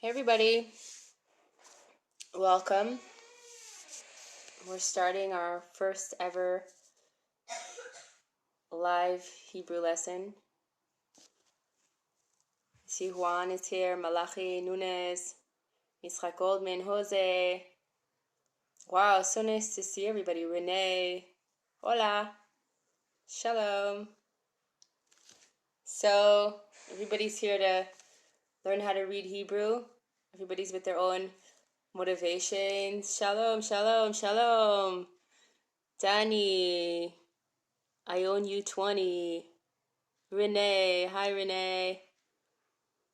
Hey everybody, welcome. We're starting our first ever live Hebrew lesson. See, Juan is here, Malachi, Nunes, Yitzchak Goldman, Jose. Wow, so nice to see everybody. Renee, hola, shalom. So, everybody's here to learn how to read Hebrew. Everybody's with their own motivations. Shalom, shalom, shalom. Danny, I own you 20. Renee, hi Renee.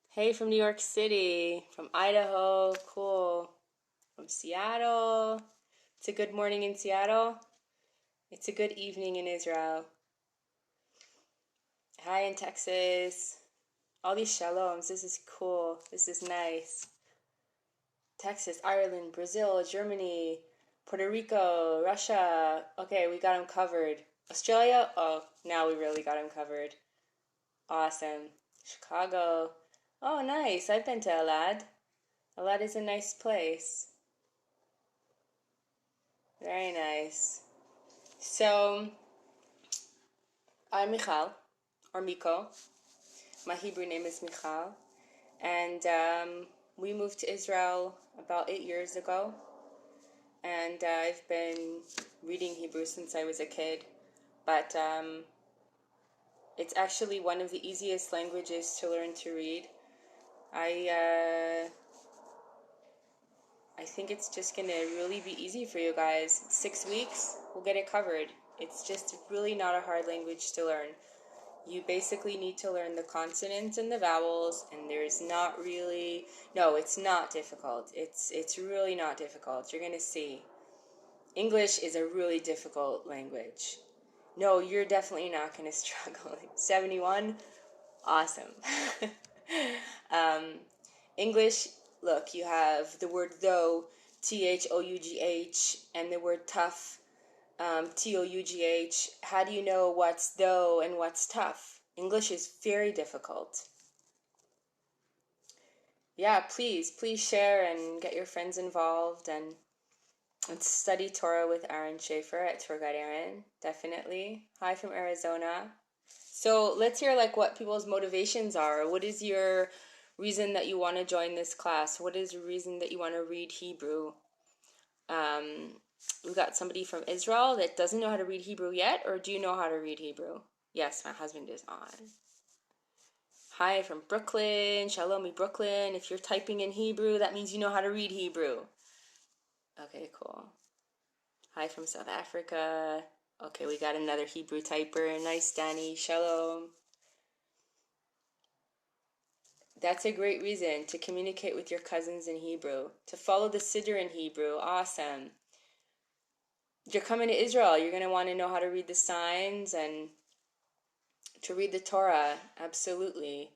Hey, from New York City, from Idaho, cool. From Seattle. It's a good morning in Seattle. It's a good evening in Israel. Hi in Texas. All these shaloms, this is cool. This is nice. Texas, Ireland, Brazil, Germany, Puerto Rico, Russia. Okay, we got them covered. Australia, oh, now we really got them covered. Awesome. Chicago. Oh, nice. I've been to Elad. Elad is a nice place. Very nice. So, I'm Michal, or Miko. My Hebrew name is Michal. And we moved to Israel about 8 years ago. And I've been reading Hebrew since I was a kid. But it's actually one of the easiest languages to learn to read. I think it's just going to really be easy for you guys. 6 weeks, we'll get it covered. It's just really not a hard language to learn. You basically need to learn the consonants and the vowels, and there's not really... No, it's not difficult. It's really not difficult. You're going to see. English is a really difficult language. No, you're definitely not going to struggle. 71? Awesome. English, look, you have the word though, T-H-O-U-G-H, and the word tough, T-O-U-G-H. How do you know what's though and what's tough? English is very difficult. Yeah, please share and get your friends involved, and let's study Torah with Aaron Schaefer at Tour Guide Aaron, definitely. Hi from Arizona. So let's hear what people's motivations are. What is your reason that you want to join this class? What is the reason that you want to read Hebrew? We've got somebody from Israel that doesn't know how to read Hebrew yet, or do you know how to read Hebrew? Yes, my husband is on. Hi from Brooklyn, Shalomi Brooklyn. If you're typing in Hebrew, that means you know how to read Hebrew. Okay, cool. Hi from South Africa. Okay, we got another Hebrew typer. Nice, Danny. Shalom. That's a great reason to communicate with your cousins in Hebrew. To follow the Siddur in Hebrew. Awesome. You're coming to Israel. You're going to want to know how to read the signs and to read the Torah. Absolutely.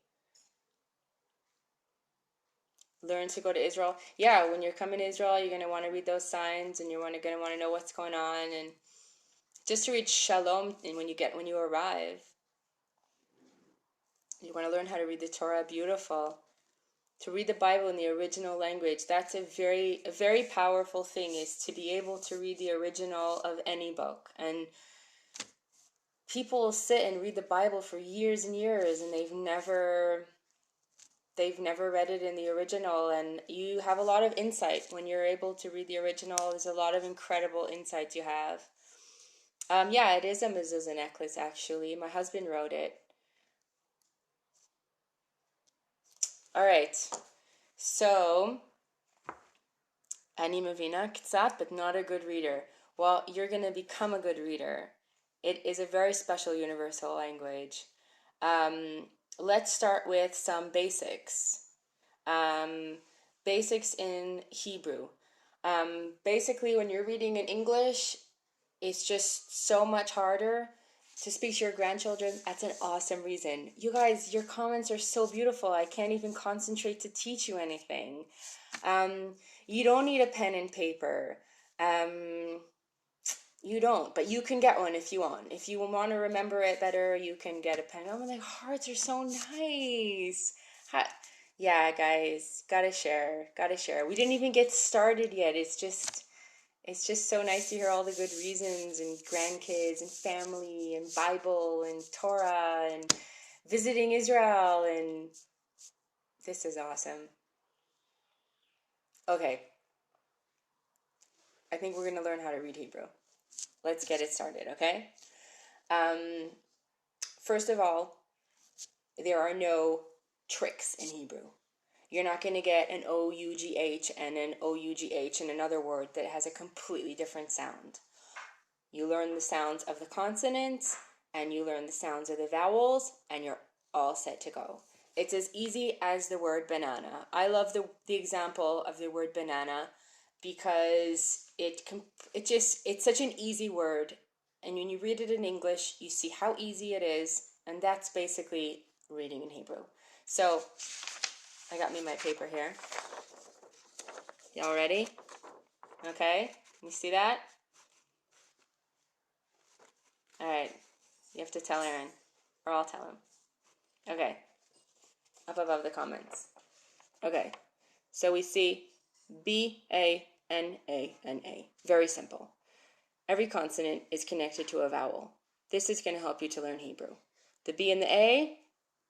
Learn to go to Israel. Yeah, when you're coming to Israel, you're going to want to read those signs, and you're going to want to know what's going on, and just to read shalom. And when you arrive, you want to learn how to read the Torah. Beautiful. To read the Bible in the original language. That's a very powerful thing, is to be able to read the original of any book. And people sit and read the Bible for years and years, and they've never read it in the original. And you have a lot of insight when you're able to read the original. There's a lot of incredible insights you have. Yeah, it is a mezuzah necklace, actually. My husband wrote it. All right. So, Ani mavina ktsat, but not a good reader. Well, you're going to become a good reader. It is a very special universal language. Let's start with some basics. Basics in Hebrew. Basically, when you're reading in English, it's just so much harder to speak to your grandchildren. That's an awesome reason. You guys, your comments are so beautiful. I can't even concentrate to teach you anything. You don't need a pen and paper. You don't, but you can get one if you want. If you want to remember it better, you can get a pen. Oh, my hearts are so nice. Yeah, guys, gotta share, gotta share. We didn't even get started yet. It's just so nice to hear all the good reasons and grandkids and family and Bible and Torah and visiting Israel, and this is awesome. Okay, I think we're going to learn how to read Hebrew. Let's get it started, okay? Um, First of all, there are no tricks in Hebrew. You're not going to get an O-U-G-H and an O-U-G-H in another word that has a completely different sound. You learn the sounds of the consonants and you learn the sounds of the vowels and you're all set to go. It's as easy as the word banana. I love the example of the word banana because it's such an easy word, and when you read it in English, you see how easy it is, and that's basically reading in Hebrew. So, I got me my paper here. Y'all ready? Okay, you see that? All right, you have to tell Aaron, or I'll tell him. Okay, up above the comments. Okay, so we see B-A-N-A-N-A. Very simple. Every consonant is connected to a vowel. This is going to help you to learn Hebrew. The B and the A,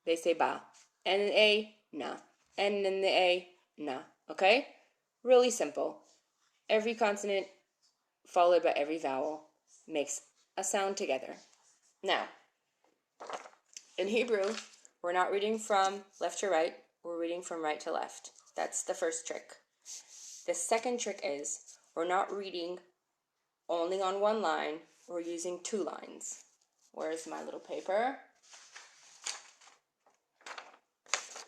they say ba. N and A, na. N and the A, na. Okay? Really simple. Every consonant followed by every vowel makes a sound together. Now, in Hebrew, we're not reading from left to right. We're reading from right to left. That's the first trick. The second trick is we're not reading only on one line. We're using two lines. Where's my little paper?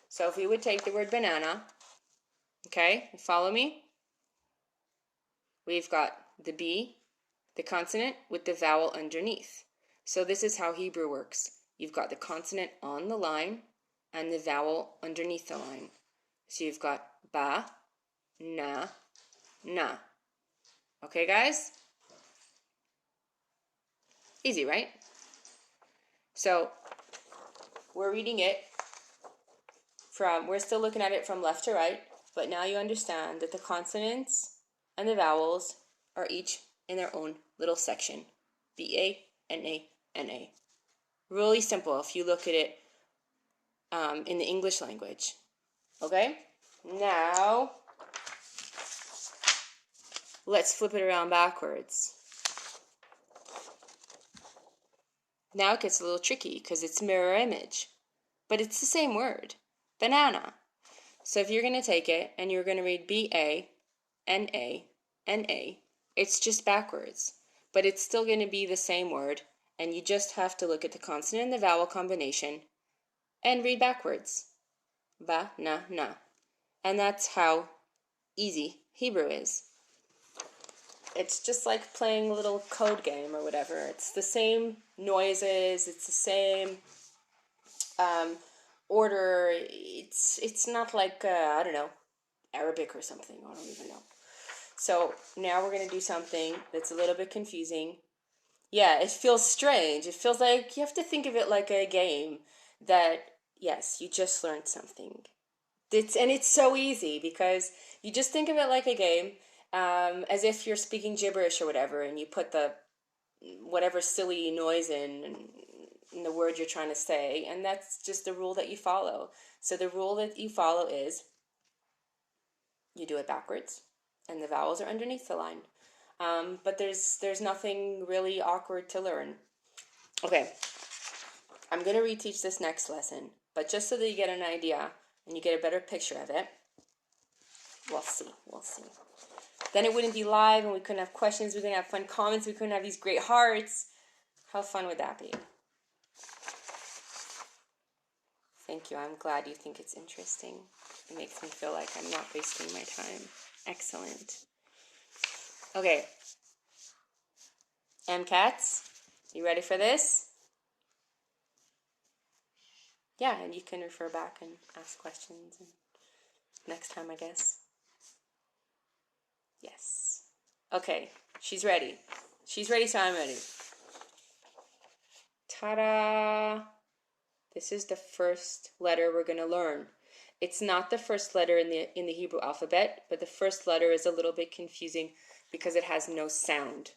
So if we would take the word banana, okay, follow me. We've got the B, the consonant with the vowel underneath. So this is how Hebrew works. You've got the consonant on the line and the vowel underneath the line. So you've got ba, na, na. Okay, guys? Easy, right? So we're reading it we're still looking at it from left to right, but now you understand that the consonants and the vowels are each in their own little section. B-A-N-A-N-A. Really simple if you look at it in the English language. Okay? Now, let's flip it around backwards. Now it gets a little tricky because it's mirror image, but it's the same word, banana. So if you're going to take it and you're going to read B-A-N-A-N-A, it's just backwards, but it's still going to be the same word, and you just have to look at the consonant and the vowel combination and read backwards. Ba, na, na. And that's how easy Hebrew is. It's just like playing a little code game or whatever. It's the same noises, it's the same order. It's not like, I don't know, Arabic or something. I don't even know. So now we're going to do something that's a little bit confusing. Yeah, it feels strange. It feels like you have to think of it like a game that, yes, you just learned something. It's so easy because you just think of it like a game, as if you're speaking gibberish or whatever, and you put the whatever silly noise in the word you're trying to say, and that's just the rule that you follow. So the rule that you follow is you do it backwards, and the vowels are underneath the line. But there's nothing really awkward to learn. Okay, I'm going to reteach this next lesson, but just so that you get an idea and you get a better picture of it, we'll see. Then it wouldn't be live, and we couldn't have questions, we couldn't have fun comments, we couldn't have these great hearts. How fun would that be? Thank you. I'm glad you think it's interesting. It makes me feel like I'm not wasting my time. Excellent. Okay. MCATs, you ready for this? Yeah, and you can refer back and ask questions next time, I guess. Yes. Okay, she's ready. She's ready, so I'm ready. Ta-da! This is the first letter we're going to learn. It's not the first letter in the Hebrew alphabet, but the first letter is a little bit confusing because it has no sound.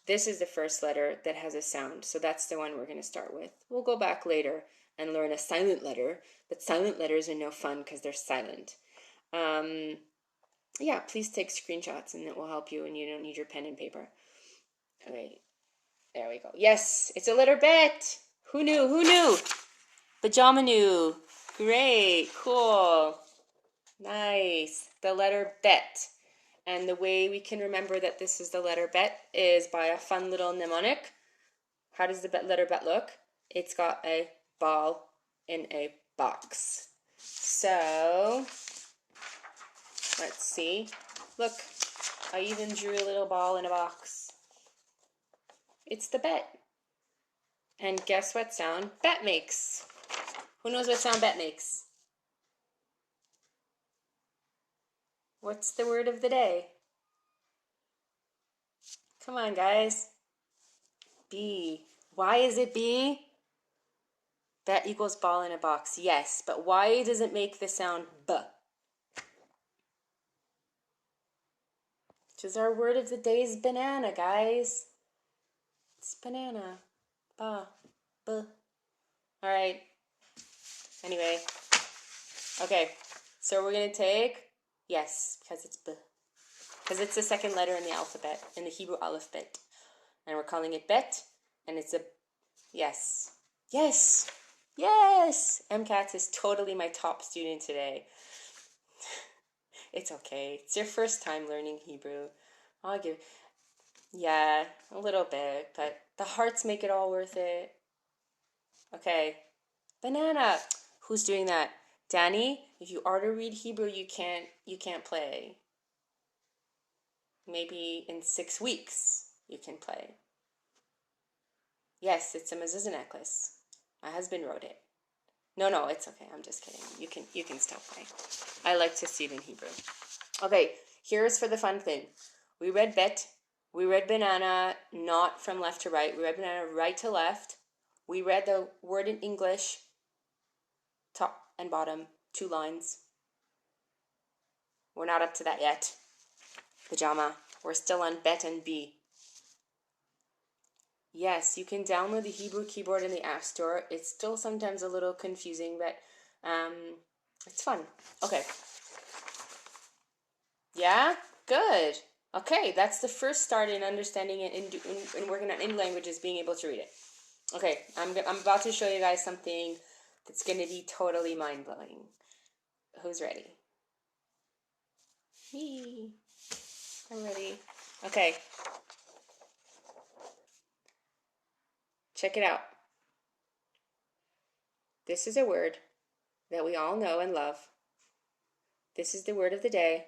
This is the first letter that has a sound, so that's the one we're going to start with. We'll go back later and learn a silent letter, but silent letters are no fun because they're silent. Yeah, please take screenshots and it will help you and you don't need your pen and paper. Okay, there we go. Yes, it's a letter bet. Who knew? Who knew? Pajama knew. Great, cool. Nice. The letter bet. And the way we can remember that this is the letter bet is by a fun little mnemonic. How does the letter bet look? It's got a ball in a box. So, let's see. Look, I even drew a little ball in a box. It's the bet. And guess what sound bet makes? Who knows what sound bet makes? What's the word of the day? Come on, guys. B. Why is it B? Bet equals ball in a box. Yes, but why does it make the sound B? Because our word of the day is banana, guys. It's banana. Ba. B. All right. Anyway. Okay. So we're going to take, yes, because it's B. Because it's the second letter in the alphabet, in the Hebrew alphabet. And we're calling it bet. And it's a, yes. Yes. Yes. MCATS is totally my top student today. It's okay. It's your first time learning Hebrew. I'll give, yeah, a little bit, but the hearts make it all worth it. Okay. Banana. Who's doing that? Danny, if you are to read Hebrew, you can't play. Maybe in 6 weeks you can play. Yes, it's a mezuzah necklace. My husband wrote it. No, it's okay. I'm just kidding. You can still play. I like to see it in Hebrew. Okay, here's for the fun thing. We read bet. We read banana not from left to right. We read banana right to left. We read the word in English, top and bottom, 2 lines. We're not up to that yet. Pajama. We're still on bet and B. Yes, you can download the Hebrew keyboard in the App Store. It's still sometimes a little confusing, but it's fun. Okay. Yeah? Good. Okay, that's the first start in understanding it in working on any languages, being able to read it. Okay, I'm about to show you guys something that's going to be totally mind-blowing. Who's ready? Me. I'm ready. Okay. Check it out. This is a word that we all know and love. This is the word of the day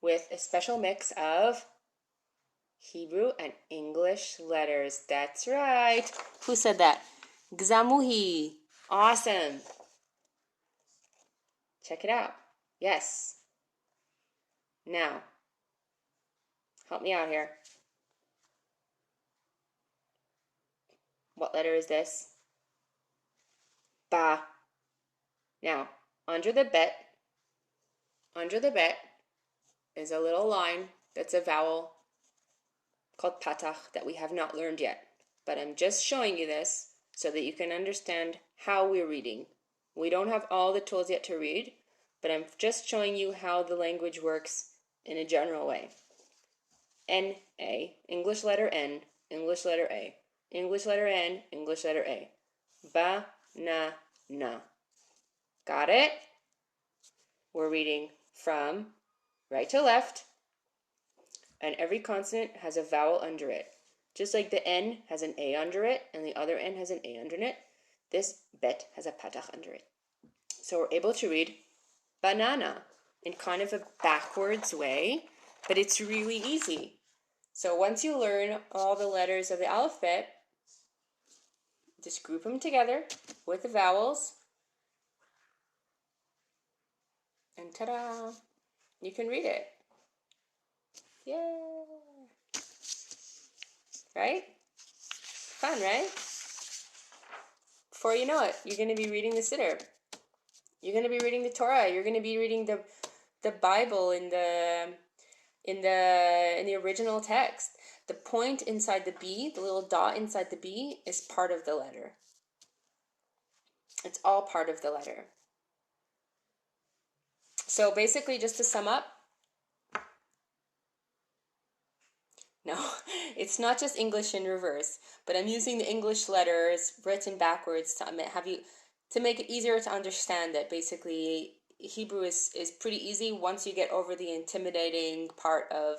with a special mix of Hebrew and English letters. That's right. Who said that? Gzamuhi. Awesome. Check it out. Yes. Now, help me out here. What letter is this? Ba. Now, under the bet is a little line that's a vowel called patach that we have not learned yet. But I'm just showing you this so that you can understand how we're reading. We don't have all the tools yet to read, but I'm just showing you how the language works in a general way. N-A, English letter N, English letter A, English letter N, English letter A. Ba-na-na. Got it? We're reading from right to left, and every consonant has a vowel under it. Just like the N has an A under it, and the other N has an A under it, this bet has a patach under it. So we're able to read banana in kind of a backwards way, but it's really easy. So once you learn all the letters of the alphabet, just group them together with the vowels, and ta-da, you can read it. Yay! Right? Fun, right? Before you know it, you're going to be reading the Siddur. You're going to be reading the Torah. You're going to be reading the Bible in the original text. The point inside the B, the little dot inside the B, is part of the letter. It's all part of the letter. So basically, just to sum up, no, it's not just English in reverse, but I'm using the English letters written backwards to make it easier to understand that basically Hebrew is pretty easy once you get over the intimidating part of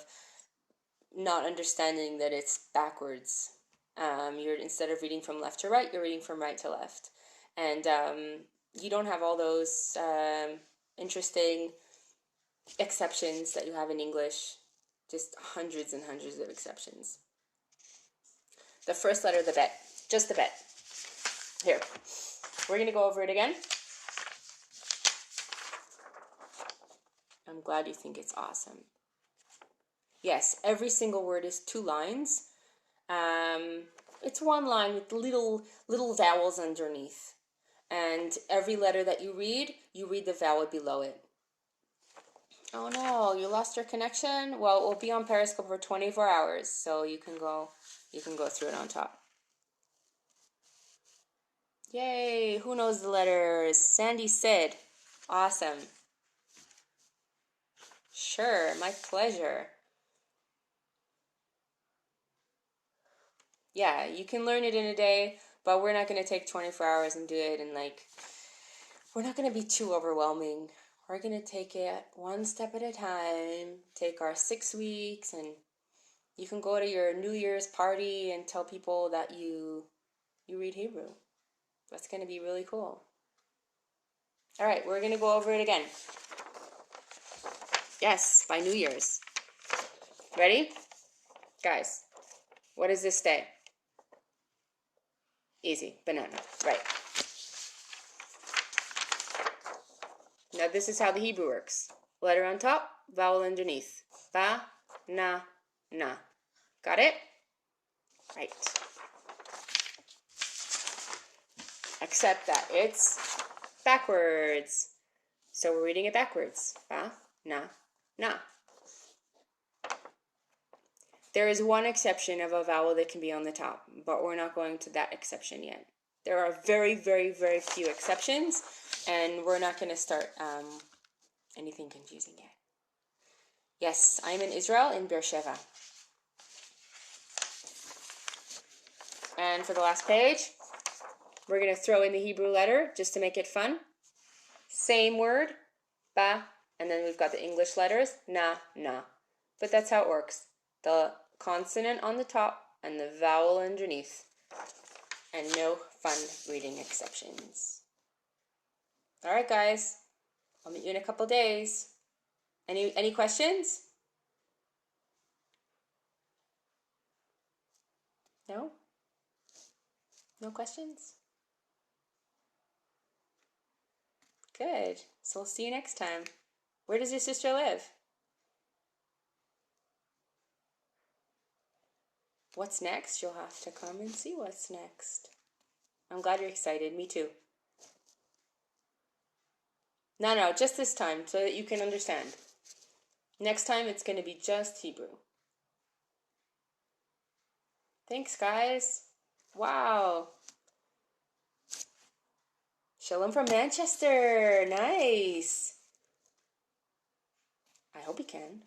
not understanding that it's backwards. Instead of reading from left to right, you're reading from right to left. And you don't have all those interesting exceptions that you have in English. Just hundreds and hundreds of exceptions. The first letter of the bet. Just the bet. Here. We're going to go over it again. I'm glad you think it's awesome. Yes, every single word is 2 lines. It's 1 line with little vowels underneath. And every letter that you read the vowel below it. Oh no, you lost your connection? Well, it will be on Periscope for 24 hours, so you can go through it on top. Yay, who knows the letters? Sandy Sid. Awesome. Sure, my pleasure. Yeah, you can learn it in a day, but we're not going to take 24 hours and do it, and we're not going to be too overwhelming. We're going to take it one step at a time, take our 6 weeks, and you can go to your New Year's party and tell people that you read Hebrew. That's going to be really cool. All right, we're going to go over it again. Yes, by New Year's. Ready? Guys, what is this day? Easy, banana, right. Now this is how the Hebrew works. Letter on top, vowel underneath. Ba, na, na. Got it? Right. Except that it's backwards. So we're reading it backwards. Ba, na, na. There is one exception of a vowel that can be on the top, but we're not going to that exception yet. There are very, very, very few exceptions, and we're not going to start anything confusing yet. Yes, I'm in Israel, in Beersheba. And for the last page, we're going to throw in the Hebrew letter just to make it fun. Same word, ba, and then we've got the English letters, na, na. But that's how it works. The consonant on the top and the vowel underneath. And no fun reading exceptions. All right, guys. I'll meet you in a couple days. Any questions? No? No questions? Good. So we'll see you next time. Where does your sister live? What's next? You'll have to come and see what's next. I'm glad you're excited. Me too. No, just this time so that you can understand. Next time it's going to be just Hebrew. Thanks, guys. Wow. Shalom from Manchester. Nice. I hope you can.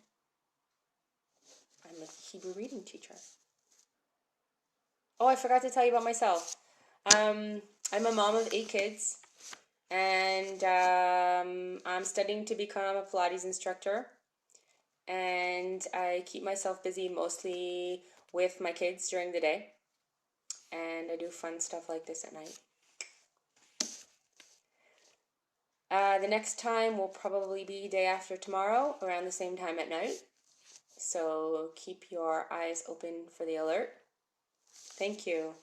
I'm a Hebrew reading teacher. Oh, I forgot to tell you about myself. I'm a mom of 8 kids, and I'm studying to become a Pilates instructor. And I keep myself busy mostly with my kids during the day, and I do fun stuff like this at night. The next time will probably be day after tomorrow, around the same time at night. So keep your eyes open for the alert. Thank you.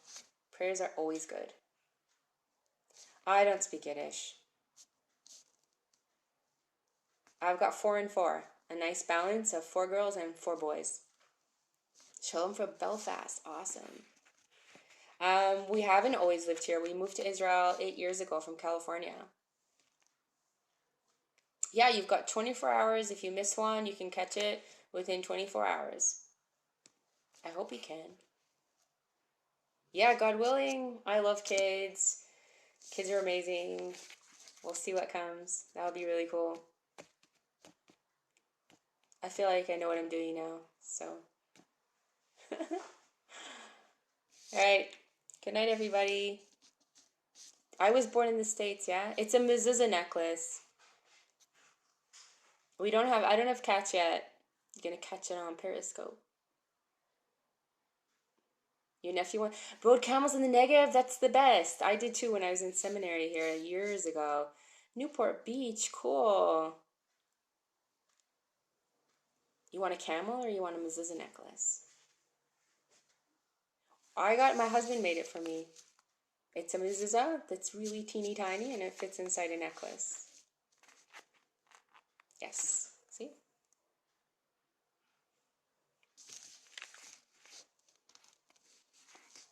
Prayers are always good. I don't speak Yiddish. I've got 4 and 4. A nice balance of 4 girls and 4 boys. Shalom from Belfast. Awesome. We haven't always lived here. We moved to Israel 8 years ago from California. Yeah, you've got 24 hours. If you miss one, you can catch it within 24 hours. I hope you can. Yeah, God willing. I love kids. Kids are amazing. We'll see what comes. That'll be really cool. I feel like I know what I'm doing now, so. All right. Good night, everybody. I was born in the States, yeah? It's a mezuzah necklace. I don't have cats yet. I'm gonna catch it on Periscope. Your nephew rode camels in the Negev? That's the best. I did too when I was in seminary here years ago. Newport Beach, cool. You want a camel or you want a mezuzah necklace? My husband made it for me. It's a mezuzah that's really teeny tiny and it fits inside a necklace. Yes. See?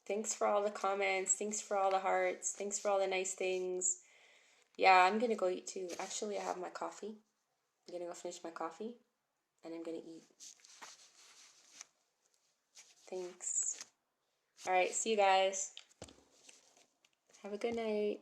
Thanks for all the comments. Thanks for all the hearts. Thanks for all the nice things. Yeah, I'm going to go eat too. Actually, I have my coffee. I'm going to go finish my coffee and I'm going to eat. Thanks. All right, see you guys. Have a good night.